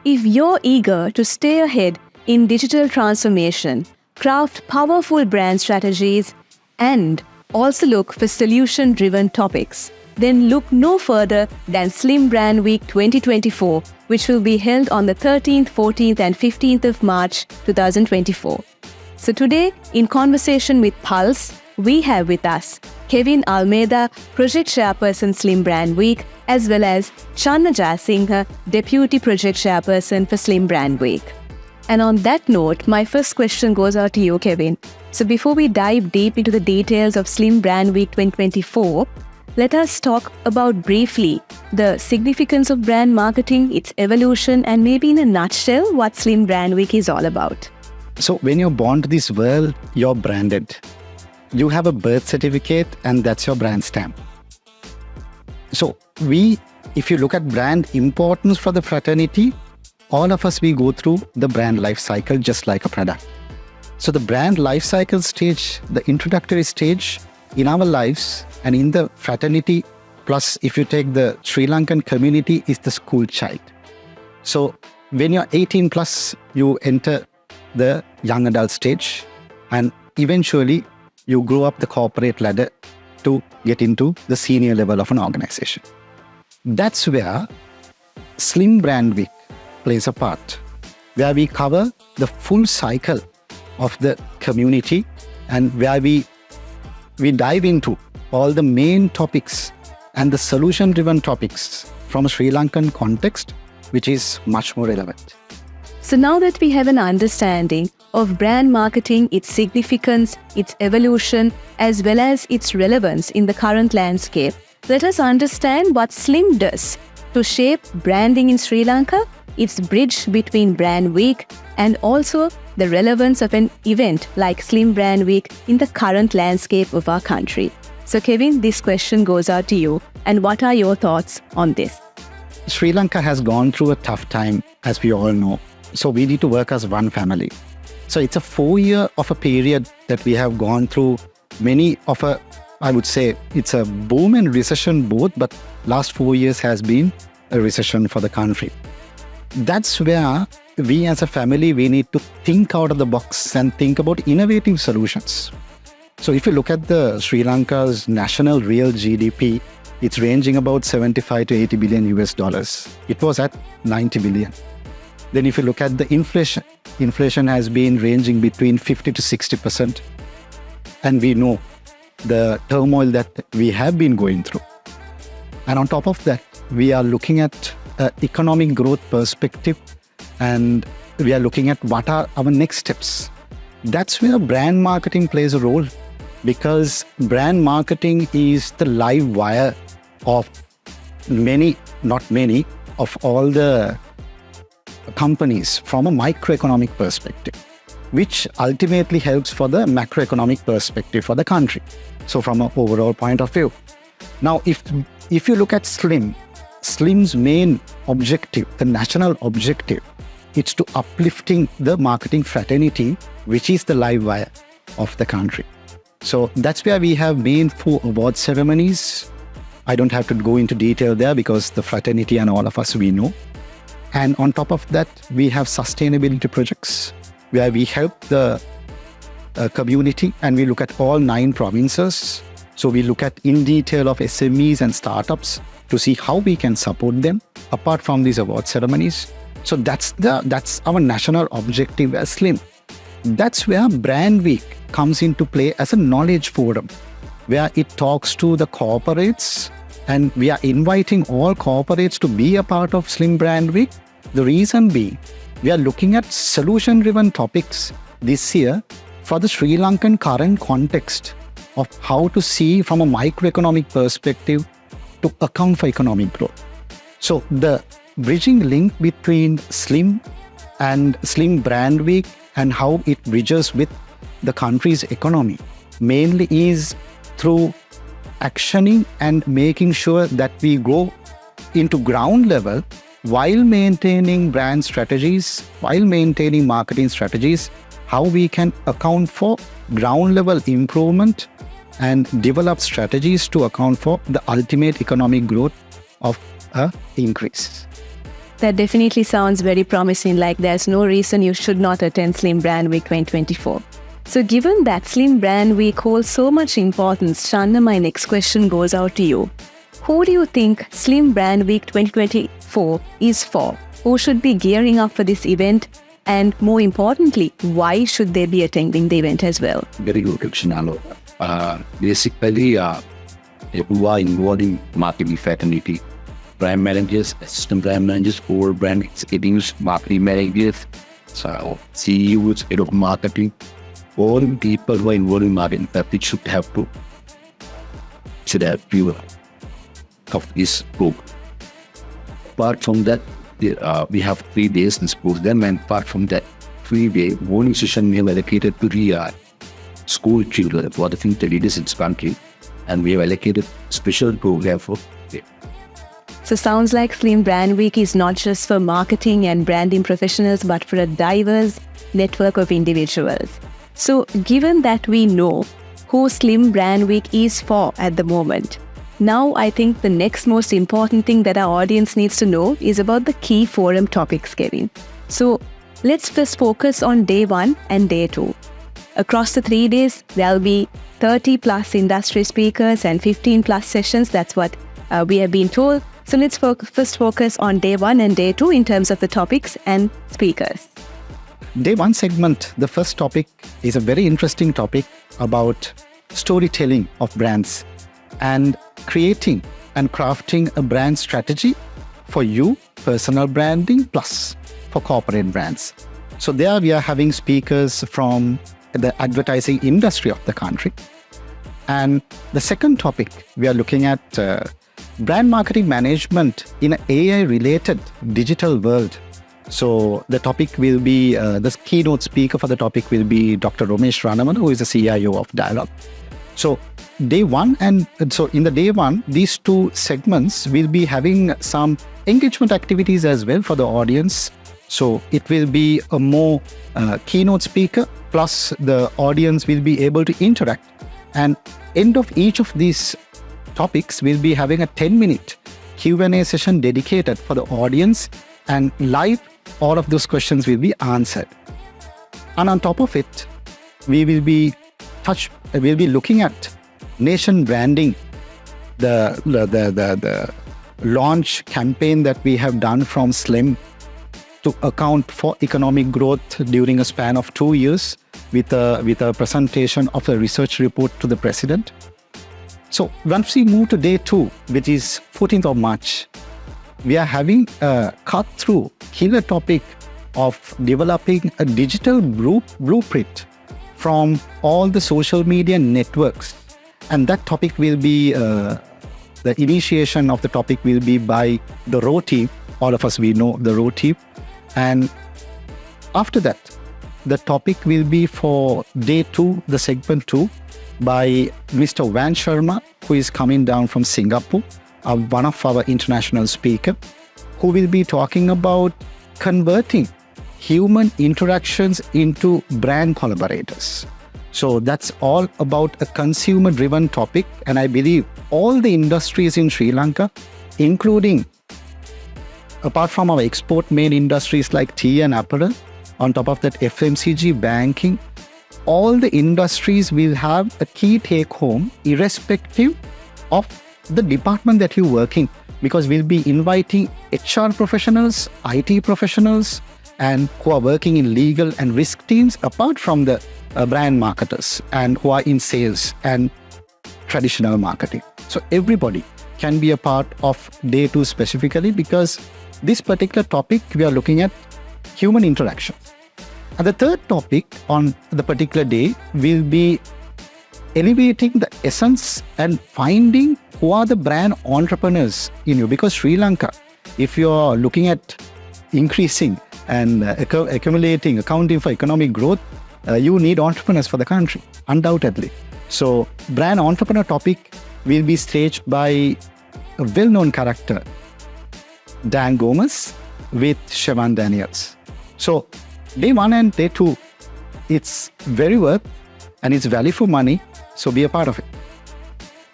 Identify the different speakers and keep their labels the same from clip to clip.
Speaker 1: If you're eager to stay ahead in digital transformation, craft powerful brand strategies, and also look for solution-driven topics, then look no further than SLIM Brand Week 2024, which will be held on the 13th, 14th and 15th of March 2024. So today, in conversation with Pulse, we have with us Kevin Almeida, Project Chairperson SLIM Brand Week, as well as Channa Jayasinghe, Deputy Project Chairperson for SLIM Brand Week. And on that note, my first question goes out to you, Kevin. So before we dive deep into the details of SLIM Brand Week 2024, let us talk about briefly the significance of brand marketing, its evolution, and maybe in a nutshell, what SLIM Brand Week is all about.
Speaker 2: So when you're born to this world, you're branded. You have a birth certificate and that's your brand stamp. So if you look at brand importance for the fraternity, all of us, we go through the brand life cycle just like a product. So the brand life cycle stage, the introductory stage in our lives and in the fraternity, plus if you take the Sri Lankan community, is the school child. So when you're 18 plus, you enter the young adult stage and eventually you grow up the corporate ladder to get into the senior level of an organization. That's where SLIM Brand Week plays a part, where we cover the full cycle of the community and where we dive into all the main topics and the solution-driven topics from a Sri Lankan context, which is much more relevant.
Speaker 1: So now that we have an understanding of brand marketing, its significance, its evolution, as well as its relevance in the current landscape, let us understand what SLIM does to shape branding in Sri Lanka, its bridge between Brand Week, and also the relevance of an event like SLIM Brand Week in the current landscape of our country. So Kevin, this question goes out to you. And what are your thoughts on this?
Speaker 2: Sri Lanka has gone through a tough time, as we all know. So we need to work as one family. So it's a 4-year of a period that we have gone through I would say it's a boom and recession both, but last 4 years has been a recession for the country. That's where we as a family, we need to think out of the box and think about innovative solutions. So if you look at the Sri Lanka's national real GDP, it's ranging about 75 to 80 billion US dollars. It was at 90 billion. Then if you look at the inflation has been ranging between 50 to 60%. And we know the turmoil that we have been going through. And on top of that, we are looking at economic growth perspective and we are looking at what are our next steps. That's where brand marketing plays a role, because brand marketing is the live wire of of all the companies from a microeconomic perspective, which ultimately helps for the macroeconomic perspective for the country. So from an overall point of view. Now, if you look at SLIM's main objective, the national objective, it's to uplifting the marketing fraternity, which is the live wire of the country. So that's where we have main 4 award ceremonies. I don't have to go into detail there because the fraternity and all of us, we know. And on top of that, we have sustainability projects where we help the community and we look at all 9 provinces. So we look at in detail of SMEs and startups to see how we can support them apart from these award ceremonies. So that's our national objective as SLIM. That's where Brand Week comes into play as a knowledge forum, where it talks to the corporates and we are inviting all corporates to be a part of SLIM Brand Week. The reason being, we are looking at solution-driven topics this year for the Sri Lankan current context of how to see from a microeconomic perspective to account for economic growth. So the bridging link between SLIM and SLIM Brand Week and how it bridges with the country's economy mainly is through actioning and making sure that we go into ground level while maintaining brand strategies, while maintaining marketing strategies, how we can account for ground level improvement and develop strategies to account for the ultimate economic growth of an increase.
Speaker 1: That definitely sounds very promising, like there's no reason you should not attend SLIM Brand Week 2024. So given that SLIM Brand Week holds so much importance, Shanna, my next question goes out to you. Who do you think SLIM Brand Week 2024 is for? Who should be gearing up for this event? And more importantly, why should they be attending the event as well?
Speaker 3: Very good question, Alo. Basically, who are involved in marketing fraternity, brand managers, assistant brand managers, core brand executives, marketing managers, so CEOs, head of marketing, all people who are involved in marketing fraternity should have view of this group. Apart from that, we have 3 days in symposium, and apart from that 3-day morning session we have allocated to the school children for the future leaders in this country, and we have allocated special program for them.
Speaker 1: So sounds like SLIM Brand Week is not just for marketing and branding professionals, but for a diverse network of individuals. So given that we know who SLIM Brand Week is for at the moment, now I think the next most important thing that our audience needs to know is about the key forum topics, Kevin. So let's first focus on day 1 and day 2. Across the 3 days, there'll be 30 plus industry speakers and 15 plus sessions. That's what we have been told. So let's first focus on day 1 and day 2 in terms of the topics and speakers.
Speaker 2: Day 1 segment, the first topic is a very interesting topic about storytelling of brands and creating and crafting a brand strategy for you, personal branding, plus for corporate brands. So there we are having speakers from the advertising industry of the country. And the second topic, we are looking at brand marketing management in an AI-related digital world. So the topic will be, the keynote speaker for the topic will be Dr. Romesh Ranaman, who is the CIO of Dialog. So day 1, and so in the day 1, these 2 segments will be having some engagement activities as well for the audience. So it will be a more keynote speaker, plus the audience will be able to interact. And end of each of these topics, we'll be having a 10-minute Q&A session dedicated for the audience, and live all of those questions will be answered. And on top of it, we will be looking at nation branding, the launch campaign that we have done from SLIM to account for economic growth during a span of 2 years with a presentation of a research report to the president. So once we move to day 2, which is 14th of March, we are having a cut-through killer topic of developing a digital blueprint from all the social media networks. And that topic will be, the initiation of the topic will be by the RO team. All of us, we know the RO team. And after that, the topic will be for day 2, the segment 2, by Mr. Van Sharma, who is coming down from Singapore, one of our international speakers, who will be talking about converting human interactions into brand collaborators. So that's all about a consumer-driven topic, and I believe all the industries in Sri Lanka, including, apart from our export main industries like tea and apparel, on top of that FMCG, banking, all the industries will have a key take-home irrespective of the department that you're working, because we'll be inviting HR professionals, IT professionals, and who are working in legal and risk teams, apart from the brand marketers and who are in sales and traditional marketing. So everybody can be a part of day 2 specifically, because this particular topic we are looking at human interaction. And the third topic on the particular day will be elevating the essence and finding who are the brand entrepreneurs in you. Because Sri Lanka, if you're looking at increasing and accumulating, accounting for economic growth, you need entrepreneurs for the country, undoubtedly. So brand entrepreneur topic will be staged by a well-known character, Dan Gomez, with Siobhan Daniels. So day 1 and day 2, it's very worth and it's value for money. So be a part of it.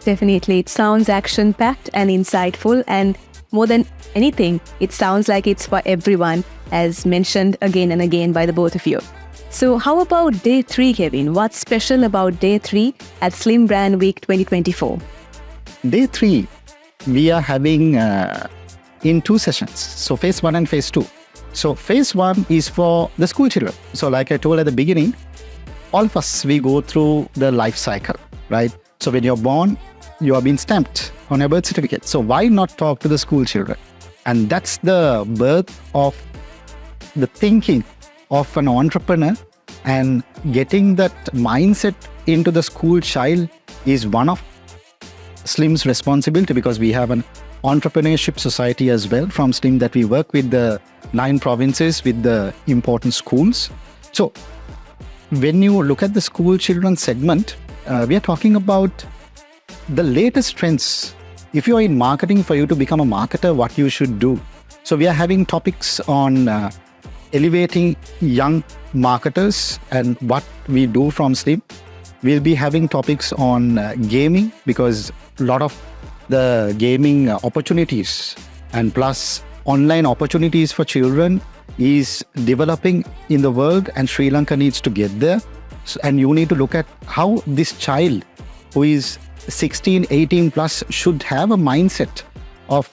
Speaker 1: Definitely. It sounds action-packed and insightful. And more than anything, it sounds like it's for everyone, as mentioned again and again by the both of you. So how about day 3, Kevin? What's special about day 3 at SLIM Brand Week 2024?
Speaker 2: Day 3, we are having in 2 sessions. So phase 1 and phase 2. So phase 1 is for the school children. So like I told at the beginning, all of us, we go through the life cycle, right? So when you're born, you are being stamped on a birth certificate. So why not talk to the school children? And that's the birth of the thinking of an entrepreneur, and getting that mindset into the school child is one of SLIM's responsibility, because we have an entrepreneurship society as well from SLIM that we work with the 9 provinces with the important schools. So when you look at the school children segment, we are talking about the latest trends. If you are in marketing, for you to become a marketer, what you should do. So we are having topics on elevating young marketers and what we do from SLIM. We'll be having topics on gaming, because a lot of the gaming opportunities and plus online opportunities for children is developing in the world, and Sri Lanka needs to get there. So, and you need to look at how this child who is 16, 18 plus should have a mindset of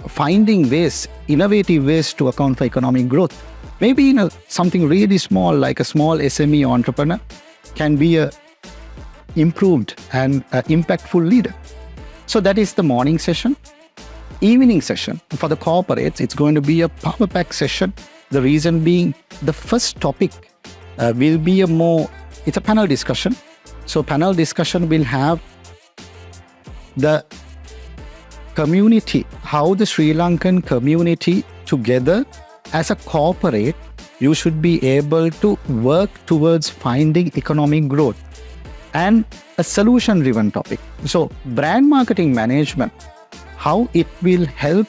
Speaker 2: finding ways, innovative ways to account for economic growth. Maybe something really small, like a small SME entrepreneur, can be a improved and impactful leader. So that is the morning session. Evening session for the corporates, it's going to be a power pack session. The reason being, the first topic will be it's a panel discussion. So panel discussion will have the community, how the Sri Lankan community together as a corporate, you should be able to work towards finding economic growth, and a solution-driven topic. So brand marketing management, how it will help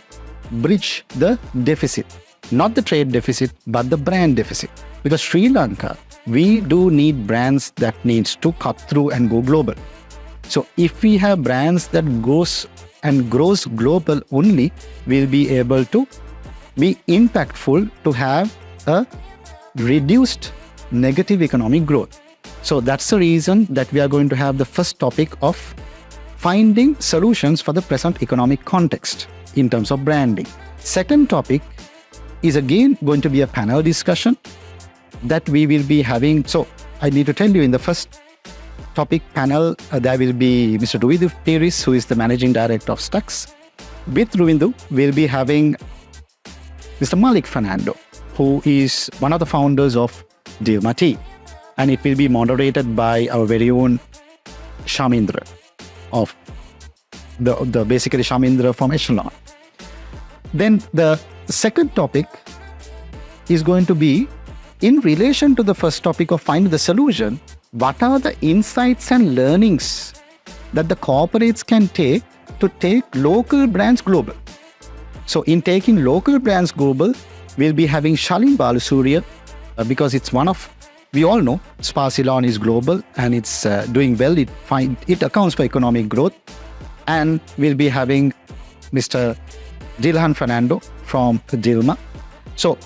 Speaker 2: bridge the deficit, not the trade deficit, but the brand deficit. Because Sri Lanka, we do need brands that needs to cut through and go global. So if we have brands that grows global only, we'll be able to be impactful to have a reduced negative economic growth. So that's the reason that we are going to have the first topic of finding solutions for the present economic context in terms of branding. Second topic is again going to be a panel discussion that we will be having. So I need to tell you, in the first topic panel, there will be Mr. Ruvindu Tiris, who is the Managing Director of Stux. With Ruvindu, we'll be having Mr. Malik Fernando, who is one of the founders of Dilma Tea. And it will be moderated by our very own Shamindra, of the basically Shamindra from Echelon. Then the second topic is going to be in relation to the first topic of finding the solution. What are the insights and learnings that the corporates can take to take local brands global? So in taking local brands global, we'll be having Shalim Balasuriya, because it's one of, we all know Sparsilon is global and it's doing well. It accounts for economic growth. And we'll be having Mr. Dilhan Fernando from Dilma. So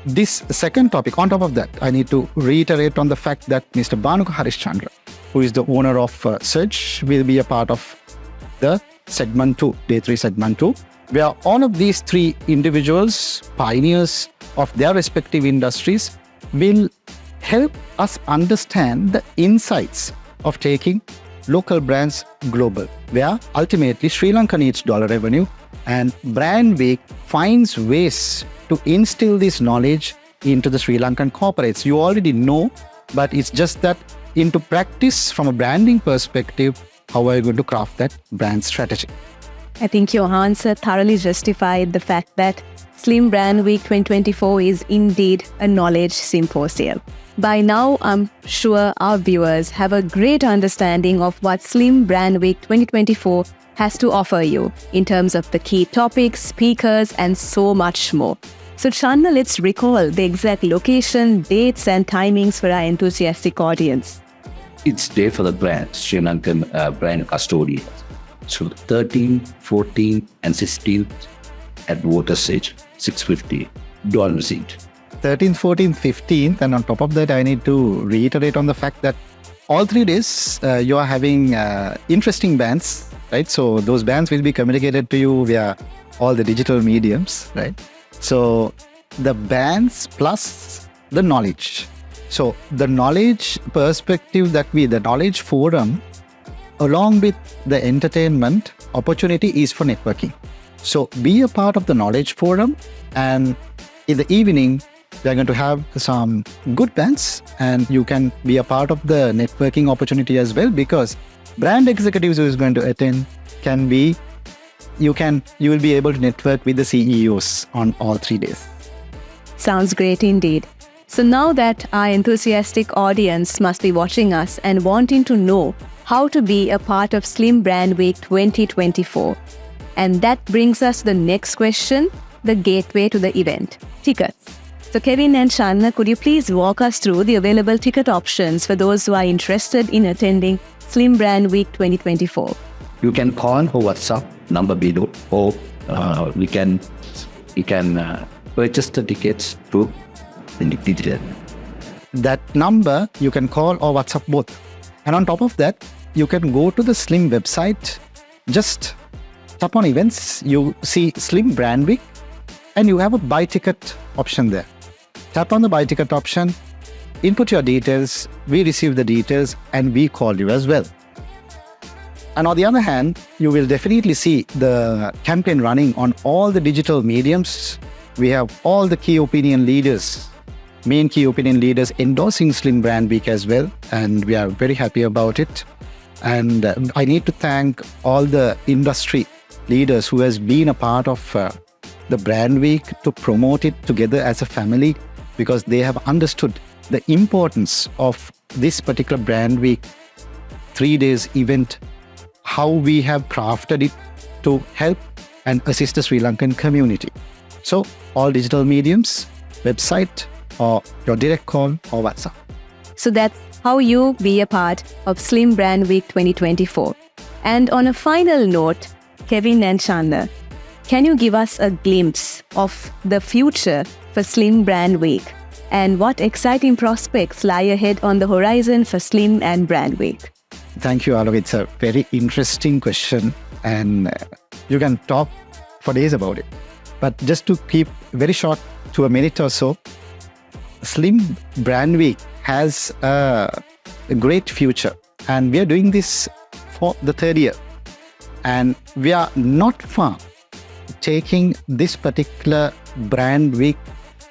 Speaker 2: this second topic, on top of that, I need to reiterate on the fact that Mr. Banuka Harishchandra, who is the owner of Surge, will be a part of the segment 2, day 3 segment 2, where all of these 3 individuals, pioneers of their respective industries, will help us understand the insights of taking local brands global, where ultimately Sri Lanka needs dollar revenue, and Brand Week finds ways to instill this knowledge into the Sri Lankan corporates. You already know, but it's just that into practice from a branding perspective, how are you going to craft that brand strategy?
Speaker 1: I think your answer thoroughly justified the fact that SLIM Brand Week 2024 is indeed a knowledge symposium. By now, I'm sure our viewers have a great understanding of what SLIM Brand Week 2024 has to offer you in terms of the key topics, speakers, and so much more. So Channa, let's recall the exact location, dates, and timings for our enthusiastic audience.
Speaker 3: It's day for the brand, Sri Lankan brand custodians. So 13th, 14th, and 16th at voters' age, $650 each.
Speaker 2: 13th, 14th, 15th, and on top of that, I need to reiterate on the fact that all 3 days you are having interesting bands, right? So those bands will be communicated to you via all the digital mediums, right? So the bands plus the knowledge. So the knowledge perspective the knowledge forum, along with the entertainment opportunity is for networking. So be a part of the knowledge forum, and in the evening, we are going to have some good bands, and you can be a part of the networking opportunity as well, because brand executives who is going to attend you will be able to network with the CEOs on all 3 days.
Speaker 1: Sounds great indeed. So now that our enthusiastic audience must be watching us and wanting to know how to be a part of SLIM Brand Week 2024. And that brings us to the next question, the gateway to the event, tickets. So Kevin and Shanna, could you please walk us through the available ticket options for those who are interested in attending SLIM Brand Week 2024?
Speaker 3: You can call or WhatsApp number below, or you can purchase the tickets through the digital.
Speaker 2: That number you can call or WhatsApp both. And on top of that, you can go to the SLIM website, just tap on events, you see SLIM Brand Week, and you have a buy ticket option there. Tap on the buy ticket option, input your details, we receive the details, and we call you as well. And on the other hand, you will definitely see the campaign running on all the digital mediums. We have all the key opinion leaders, main key opinion leaders endorsing SLIM Brand Week as well, and we are very happy about it. And I need to thank all the industry leaders who has been a part of the Brand Week to promote it together as a family, because they have understood the importance of this particular Brand Week 3 days event, how we have crafted it to help and assist the Sri Lankan community. So all digital mediums, website, or your direct call or WhatsApp.
Speaker 1: So that's how you be a part of SLIM Brand Week 2024. And on a final note, Kevin and Shanna, can you give us a glimpse of the future for SLIM Brand Week and what exciting prospects lie ahead on the horizon for SLIM and Brand Week?
Speaker 2: Thank you, Alok. It's a very interesting question, and you can talk for days about it. But just to keep very short to a minute or so, SLIM Brand Week has a great future, and we are doing this for the 3rd year. And we are not far taking this particular Brand Week,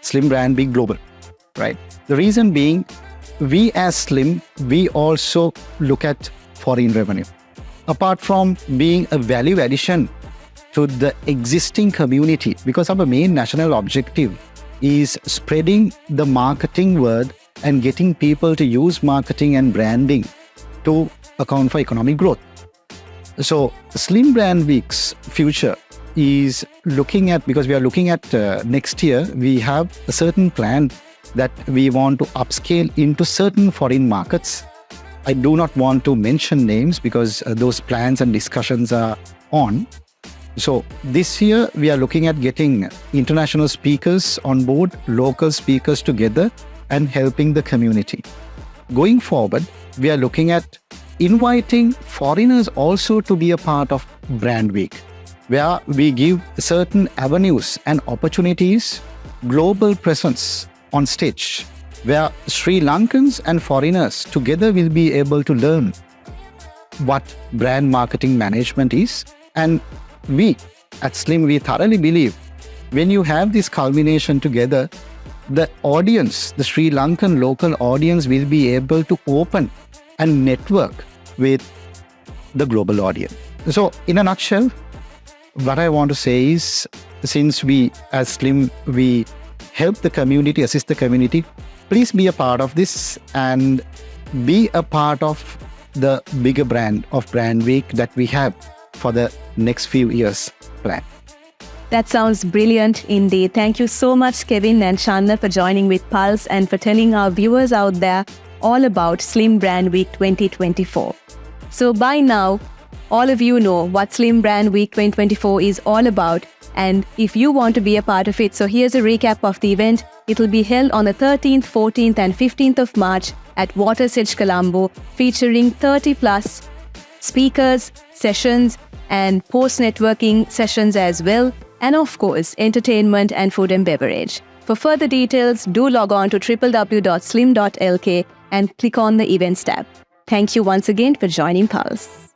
Speaker 2: SLIM Brand Week global, right? The reason being, we as SLIM, we also look at foreign revenue. Apart from being a value addition to the existing community, because our main national objective is spreading the marketing word and getting people to use marketing and branding to account for economic growth. So SLIM Brand Week's future is looking at, because we are looking at next year, we have a certain plan that we want to upscale into certain foreign markets. I do not want to mention names because those plans and discussions are on. So this year we are looking at getting international speakers on board, local speakers together, and helping the community. Going forward, we are looking at inviting foreigners also to be a part of Brand Week, where we give certain avenues and opportunities, global presence on stage, where Sri Lankans and foreigners together will be able to learn what brand marketing management is. And we at SLIM, we thoroughly believe when you have this culmination together, the audience, the Sri Lankan local audience, will be able to open and network with the global audience. So in a nutshell, what I want to say is, since we as SLIM, we help the community, assist the community, please be a part of this and be a part of the bigger brand of Brand Week that we have for the next few years plan.
Speaker 1: That sounds brilliant indeed. Thank you so much, Kevin and Shanna, for joining with Pulse and for telling our viewers out there all about SLIM Brand Week 2024. So by now, all of you know what SLIM Brand Week 2024 is all about, and if you want to be a part of it, so here's a recap of the event. It will be held on the 13th, 14th and 15th of March at Waters Edge, Colombo, featuring 30 plus speakers, sessions and post-networking sessions as well, and of course, entertainment and food and beverage. For further details, do log on to www.slim.lk and click on the Events tab. Thank you once again for joining Pulse.